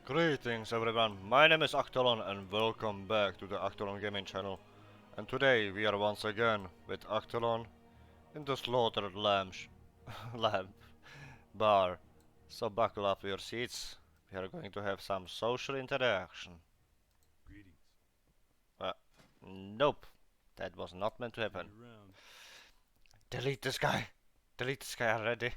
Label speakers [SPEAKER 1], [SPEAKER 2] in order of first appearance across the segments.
[SPEAKER 1] Greetings everyone, my name is Actelon and welcome back to the Actelon gaming channel. And today we are once again with Actelon in the slaughtered lamb bar. So buckle up your seats, we are going to have some social interaction. Uh, nope, that was not meant to happen. Delete this guy! Delete this guy already!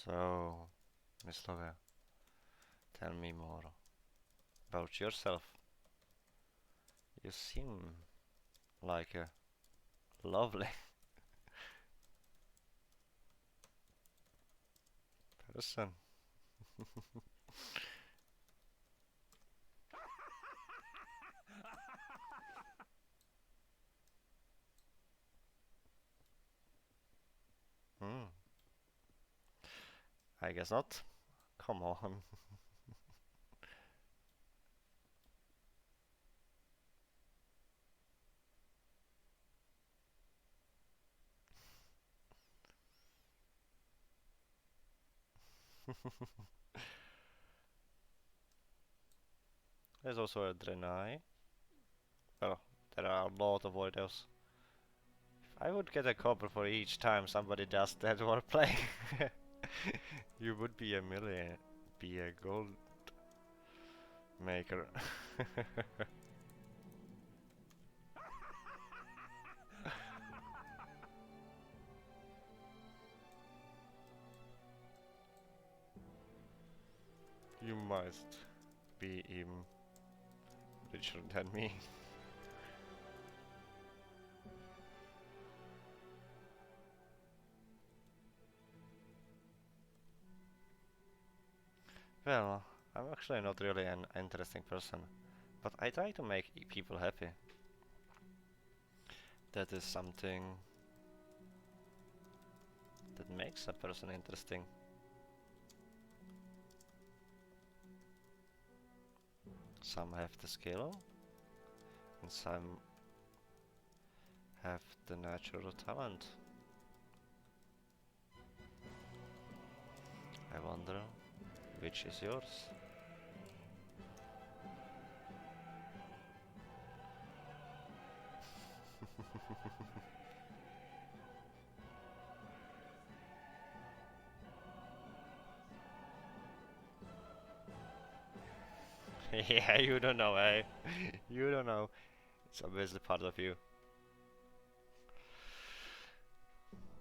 [SPEAKER 1] So, Miss Lovea, tell me more about yourself. You seem like a lovely person. Hmm, I guess not. Come on. There's also a Ren'dorei. Well, there are a lot of Voidos. If I would get a copper for each time somebody does that roleplay, you would be a millionaire. Be a gold maker. You must be even richer than me. Well, I'm actually not really an interesting person, but I try to make people happy. That is something that makes a person interesting. Some have the skill, and some have the natural talent. I wonder which is yours. Yeah, you don't know, eh? You don't know. It's obviously part of you.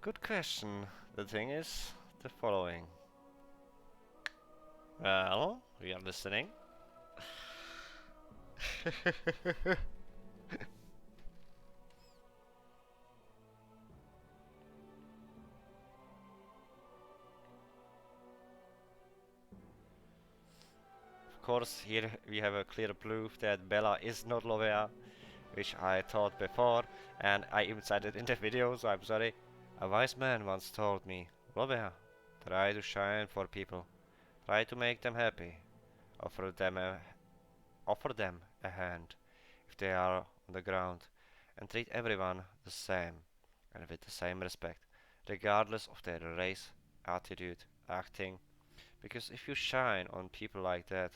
[SPEAKER 1] Good question. The thing is the following. Well, we are listening. Of course, here we have a clear proof that Bella is not LOVEA, which I thought before, and I even said it in the video, so I'm sorry. A wise man once told me, LOVEA, try to shine for people, try to make them happy, offer them a, offer them a hand if they are on the ground, and treat everyone the same, and with the same respect, regardless of their race, attitude, acting, because if you shine on people like that,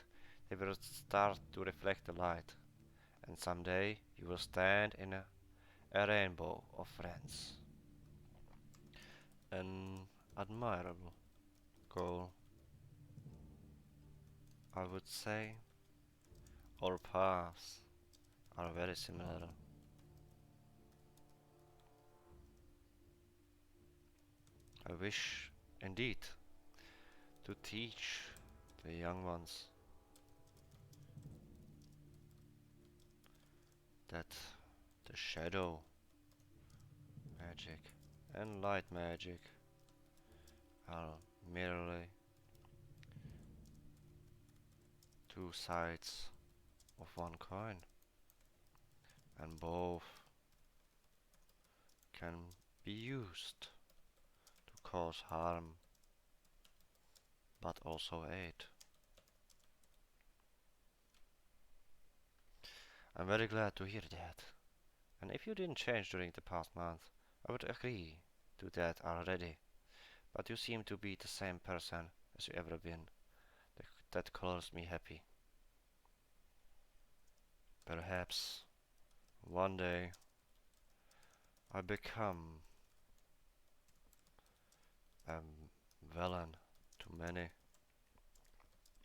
[SPEAKER 1] they will start to reflect the light, and someday you will stand in a rainbow of friends. An admirable goal, I would say. Our paths are very similar. I wish, indeed, to teach the young ones that the shadow magic and light magic are merely two sides of one coin, and both can be used to cause harm, but also aid. I'm very glad to hear that. And if you didn't change during the past month, I would agree to that already. But you seem to be the same person as you ever been. That colors me happy. Perhaps one day I become a villain to many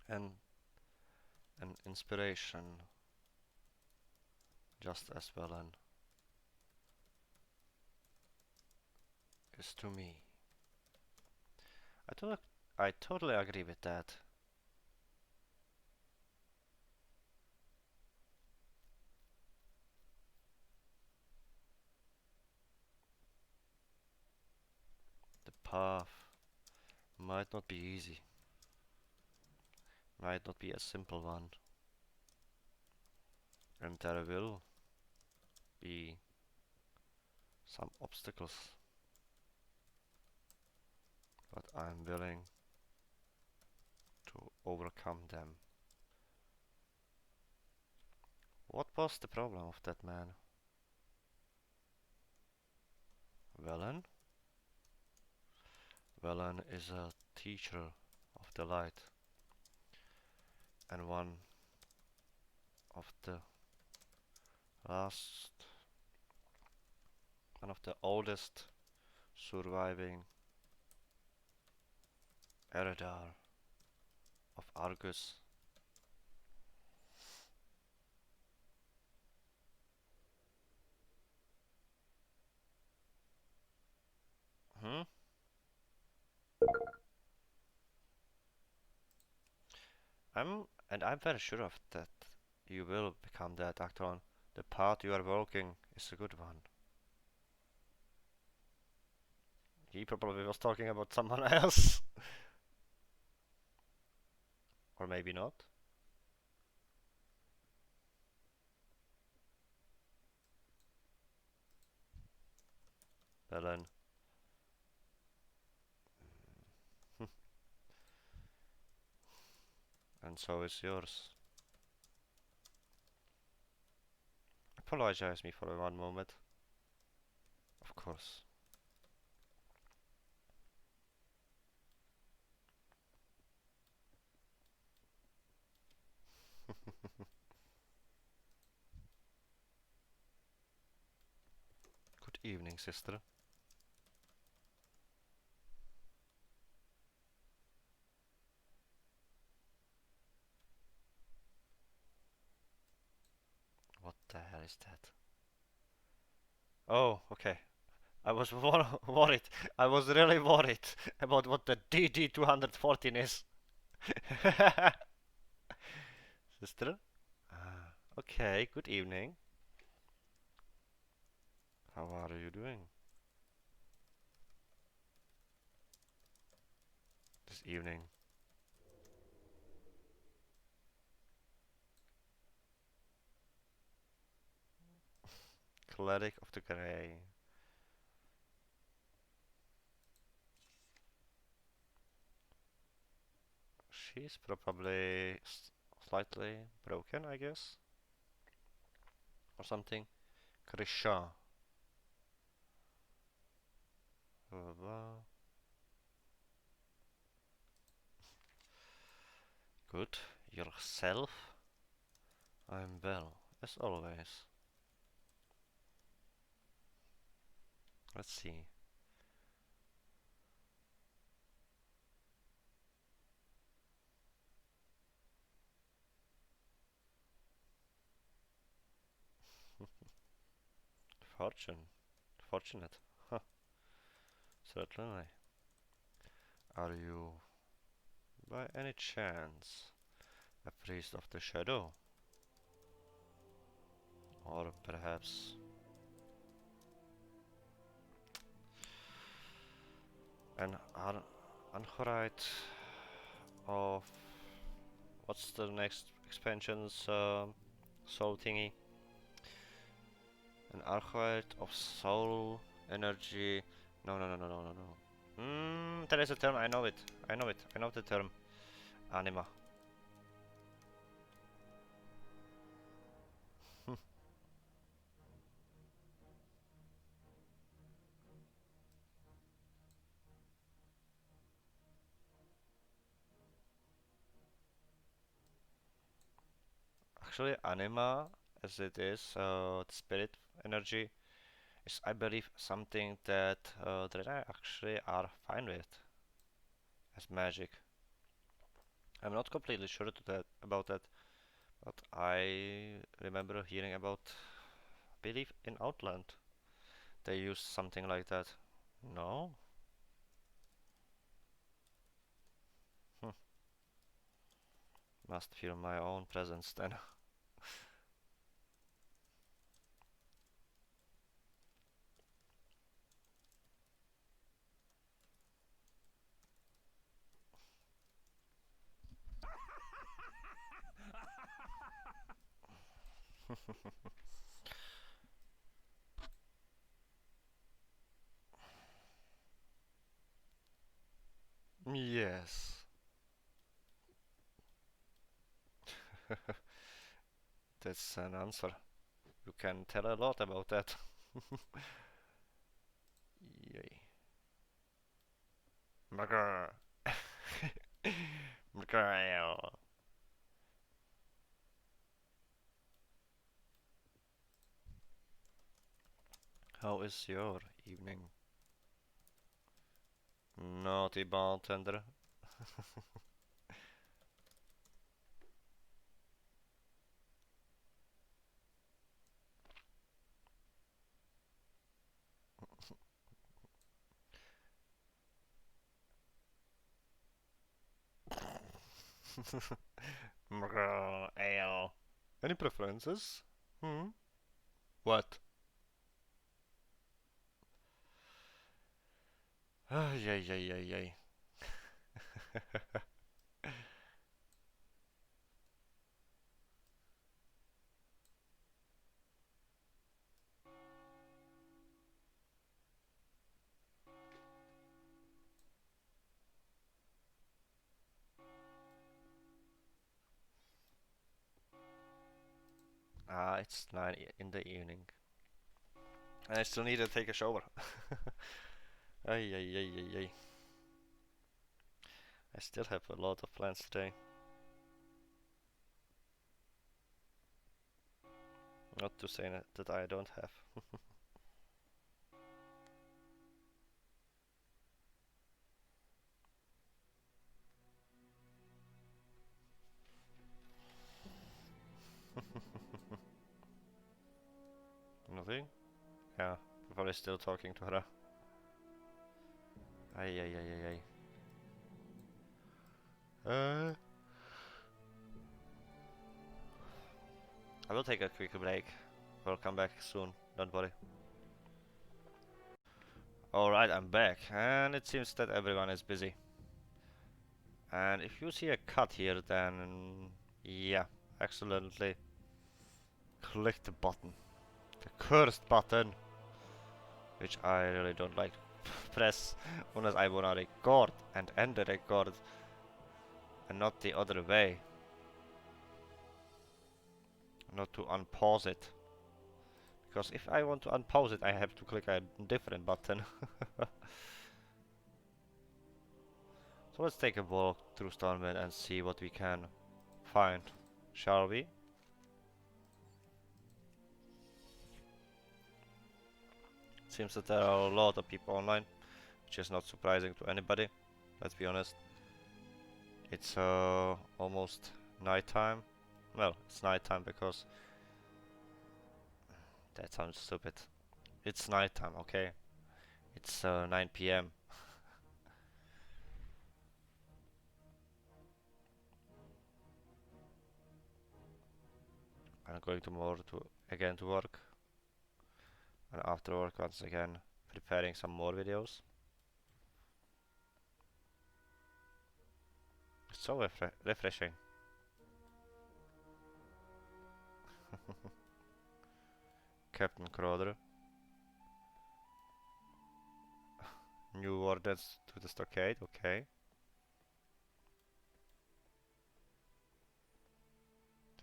[SPEAKER 1] and an inspiration just as villain is to me. I totally agree with that. The path might not be easy, might not be a simple one, and there will be some obstacles, but I'm willing to overcome them. What was the problem of that man? Velen? Velen is a teacher of the light and one of the last, one of the oldest surviving Eredar of Argus. Hmm? I'm very sure of that. You will become that, Actelon. The path you are walking is a good one. He probably was talking about someone else. Or maybe not. Velen. And so is yours. Apologize me for one moment. Of course. Good evening, sister. What the hell is that? Oh, okay. I was worried. I was really worried about what the DD214 is. Sister? Okay, good evening. How are you doing this evening? Cleric of the Grey. She's probably slightly broken, I guess. Or something. Krisha. Good. Yourself? I'm well, as always. Let's see. Fortune. Fortunate. Huh. Certainly. Are you, by any chance, a priest of the shadow? Or perhaps an anchorite of what's the next expansion's soul thingy? An archivite of soul energy. No, no, no, no, no, no, no. There is a term. I know it. I know it. I know the term. Anima. actually anima, as it is, the spirit energy, is I believe something that I actually are fine with as magic. I'm not completely sure about that, but I remember hearing about, I believe in Outland, they use something like that. No? Hm. Must feel my own presence then. Yes. That's an answer. You can tell a lot about that. Yay. Mgrr. Mgrr. How is your evening? Naughty bartender. Mgrr. Ale. Any preferences? Hmm? What? Ay, ay, ay, ay, ay. Ah, it's 9 in the evening. And I still need to take a shower. Ay, ay, ay, ay, ay. I still have a lot of plans today. Not to say that I don't have. Nothing? Yeah, probably still talking to her. Ay, ay, ay, ay, ay. I will take a quick break. We'll come back soon, don't worry. Alright, I'm back, and it seems that everyone is busy. And if you see a cut here, then yeah, accidentally click the button. The cursed button, which I really don't like to press unless I wanna record and end the record, and not the other way. Not to unpause it. Because if I want to unpause it, I have to click a different button. So let's take a walk through Stormwind and see what we can find, shall we? Seems that there are a lot of people online, which is not surprising to anybody, let's be honest. It's almost nighttime. Well, it's nighttime because... That sounds stupid. It's nighttime, okay? It's 9 p.m. I'm going again to work. And after work, once again, preparing some more videos. It's so refreshing. Captain Crowder. New wardens to the stockade, okay.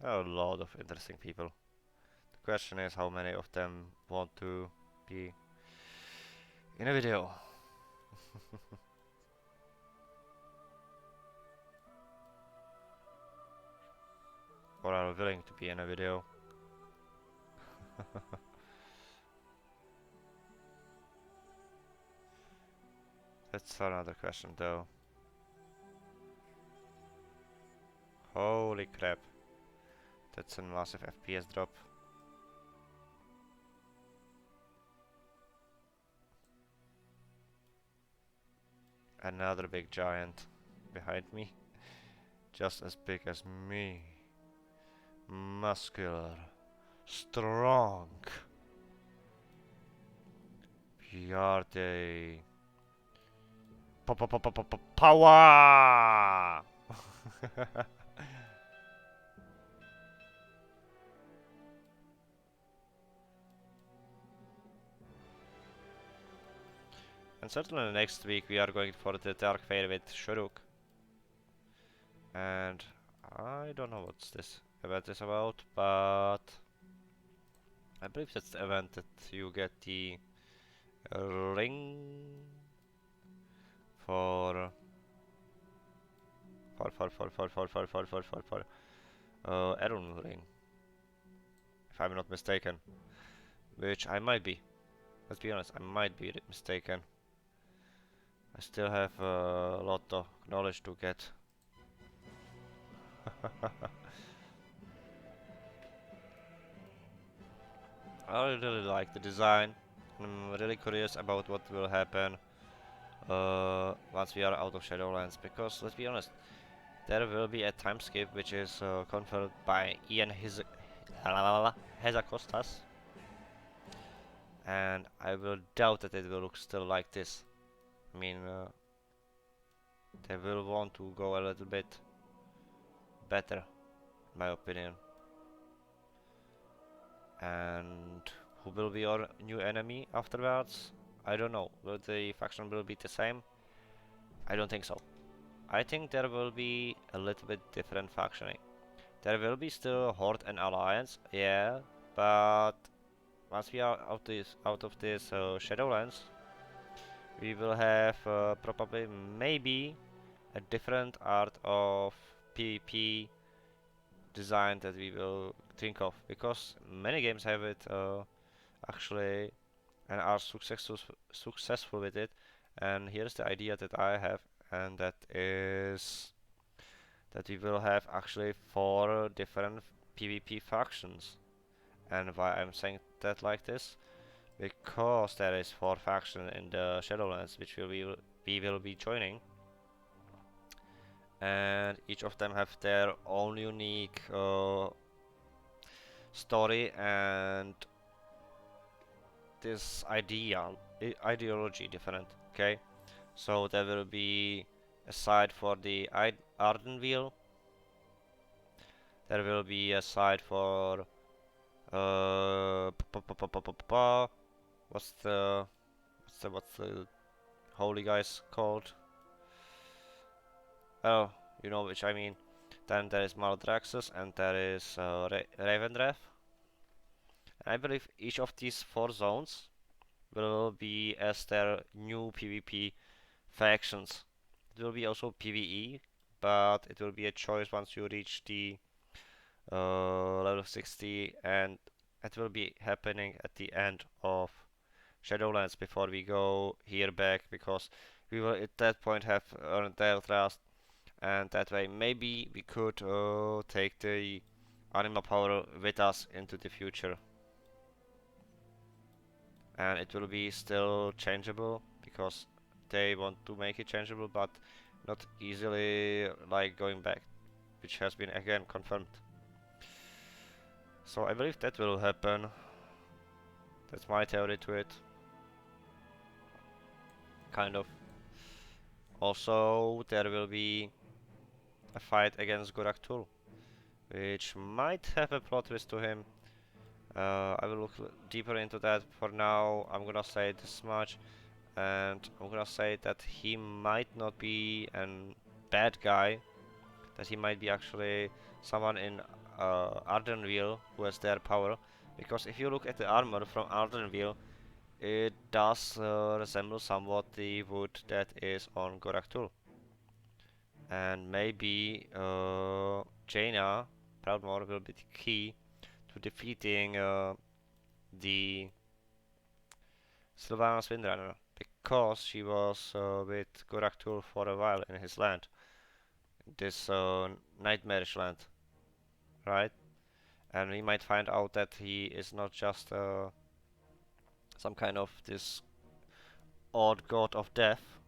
[SPEAKER 1] There are a lot of interesting people. The question is how many of them want to be in a video. Or are channel willing to be in a video? That's another question though. Holy crap. That's a massive FPS drop. Another big giant behind me. Just as big as me. Muscular. Strong. We are the power. And certainly next week we are going for the Dark Fair with Shuruk. And I don't know what this event is about, but I believe that's the event that you get the ring for Erun ring, if I'm not mistaken, which I might be. Let's be honest, I might be mistaken. I still have a lot of knowledge to get. I really like the design. I'm really curious about what will happen once we are out of Shadowlands, because let's be honest, there will be a time skip which is confirmed by Ian Hezakostas, and I will doubt that it will look still like this. I mean, they will want to go a little bit better, in my opinion. And who will be our new enemy afterwards? I don't know. Will the faction will be the same? I don't think so. I think there will be a little bit different factioning. There will be still Horde and Alliance, yeah, but once we are out of this Shadowlands, we will have probably maybe a different art of PvP design that we will think of, because many games have it actually and are successful with it. And here's the idea that I have, and that is that we will have actually 4 different PvP factions. And why I'm saying that like this? Because there is 4 factions in the Shadowlands which we will be joining, and each of them have their own unique story and this ideology different. Okay, so there will be a side for the Ardenville. There will be a side for what's the holy guys called? Oh, you know which I mean. Then there is Maldraxxus and there is Ravendreth. I believe each of these 4 zones will be as their new PvP factions. It will be also PvE, but it will be a choice once you reach the level 60, and it will be happening at the end of Shadowlands before we go here back, because we will at that point have earned their trust, and that way maybe we could take the animal power with us into the future. And it will be still changeable, because they want to make it changeable, but not easily like going back, which has been again confirmed. So I believe that will happen. That's my theory to it. Kind of. Also, there will be a fight against Goraktul, which might have a plot twist to him. I will look deeper into that. For now, I'm gonna say this much, and I'm gonna say that he might not be a bad guy, that he might be actually someone in Ardenville who has their power, because if you look at the armor from Ardenville, it does resemble somewhat the wood that is on Goraktul. And maybe Jaina Proudmoore will be the key to defeating the Sylvanas Windrunner, because she was with Goraktul for a while in his land, this nightmarish land, right? And we might find out that he is not just some kind of this odd god of death,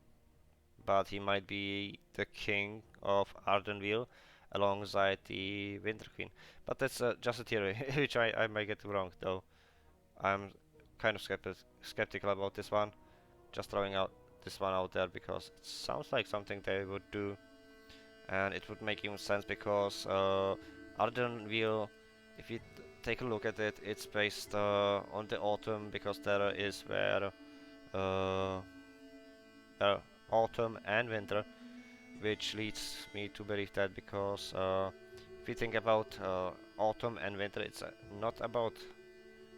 [SPEAKER 1] but he might be the king of Ardenville alongside the Winter Queen. But that's just a theory, which I might get wrong, though. I'm kind of skeptical about this one. Just throwing out this one out there because it sounds like something they would do, and it would make even sense because Ardenville, if you take a look at it, it's based on the autumn, because there is uh, autumn and winter, which leads me to believe that, because if you think about autumn and winter, it's not about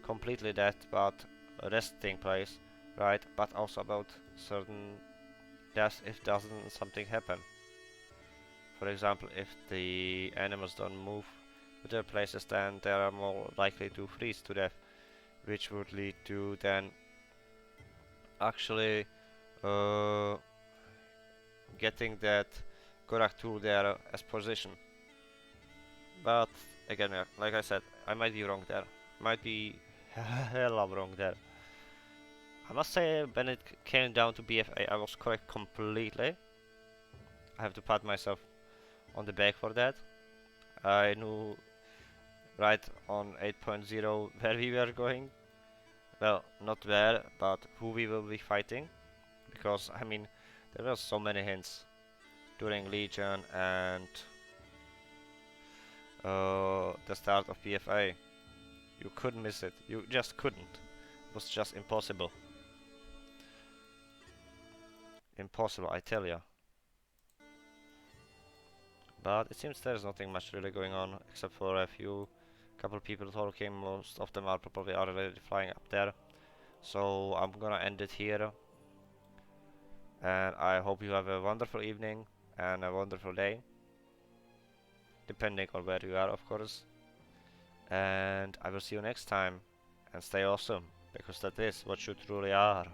[SPEAKER 1] completely that, but a resting place, right? But also about certain deaths if doesn't something happen. For example, if the animals don't move to their places, then they are more likely to freeze to death, which would lead to then actually uh, getting that Gorak tool there as position. But again, like I said, I might be wrong there. Might be hella wrong there. I must say, when it came down to BFA, I was correct completely. I have to pat myself on the back for that. I knew right on 8.0 where we were going. Well, not where, but who we will be fighting. Because, I mean, there were so many hints during Legion and the start of PFA. You couldn't miss it. You just couldn't. It was just impossible. Impossible, I tell ya. But it seems there's nothing much really going on, except for a couple people talking. Most of them are probably already flying up there. So I'm gonna end it here. And I hope you have a wonderful evening and a wonderful day, depending on where you are, of course. And I will see you next time. And stay awesome, because that is what you truly are.